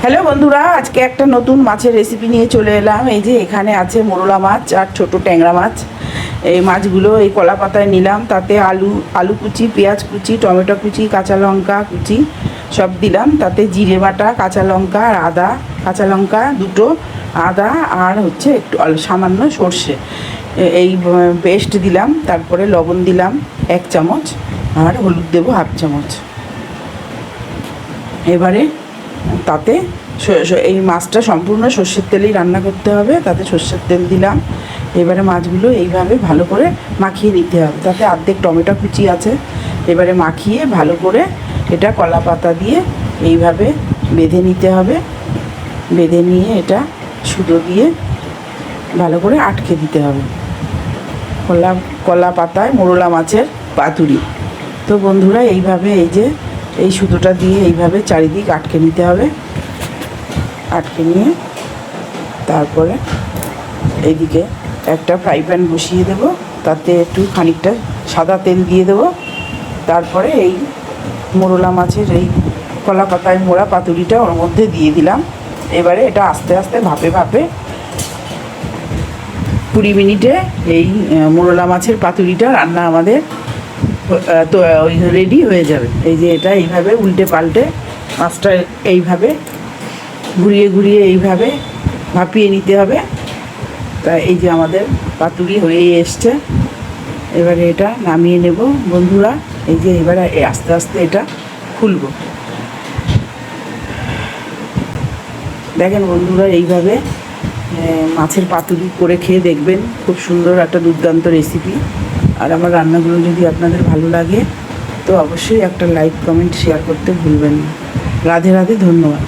Hello বন্ধুরা, আজকে একটা নতুন মাছের রেসিপি নিয়ে চলে এলাম। এই যে এখানে আছে মোরলা মাছ আর ছোট ট্যাংরা মাছ। এই মাছগুলো এই কলা পাতায় নিলাম, তাতে আলু কুচি, পেঁয়াজ কুচি, টমেটো কুচি, কাঁচা লঙ্কা কুচি সব দিলাম, তাতে জিরে বাটা, কাঁচা লঙ্কা আর আদা, কাঁচা লঙ্কা দুটো, আদা আর হচ্ছে একটু সামান্য সর্ষে এই পেস্ট দিলাম। তারপরে লবণ দিলাম 1 চামচ আর হলুদ দেবো 1/2 চামচ। এবারে তাতে এই মাছটা সম্পূর্ণ সর্ষের তেলেই রান্না করতে হবে, তাতে সর্ষের তেল দিলাম। এবারে মাছগুলো এইভাবে ভালো করে মাখিয়ে নিতে হবে, তাতে অর্ধেক টমেটো কুচি আছে। এবারে মাখিয়ে ভালো করে এটা কলা পাতা দিয়ে এইভাবে বেঁধে নিতে হবে। বেঁধে নিয়ে এটা সুতো দিয়ে ভালো করে আটকে দিতে হবে। কলা পাতায় মোরলা মাছের পাতুরি। তো বন্ধুরা, এইভাবে এই সুতোটা দিয়ে এইভাবে চারিদিক আটকে নিতে হবে। আটকে নিয়ে তারপরে এইদিকে একটা ফ্রাই প্যান বসিয়ে দেব, তাতে একটু খানিকটা সাদা তেল দিয়ে দেব। তারপরে এই মোরলা মাছের এই কলা পাতায় মোড়া পাতুরিটা ওর মধ্যে দিয়ে দিলাম। এবারে এটা আস্তে আস্তে ভাপে 20 মিনিটে এই মোরলা মাছের পাতুরিটা রান্না আমাদের তো রেডি হয়ে যাবে। এই যে এটা এইভাবে উল্টে পাল্টে মাছটা এইভাবে ঘুরিয়ে ঘুরিয়ে এইভাবে ভাপিয়ে নিতে হবে। তা এই যে আমাদের পাতুরি হয়েই এসছে। এবারে এটা নামিয়ে নেব বন্ধুরা। এই যে এবারে আস্তে আস্তে এটা খুলবো। দেখেন বন্ধুরা, এইভাবে মাছের পাতুরি করে খেয়ে দেখবেন, খুব সুন্দর একটা দুর্দান্ত রেসিপি। আর আমার রান্নাগুলো যদি আপনাদের ভালো লাগে তো অবশ্যই একটা লাইক, কমেন্ট, শেয়ার করতে ভুলবেন না। রাধে রাধে, ধন্যবাদ।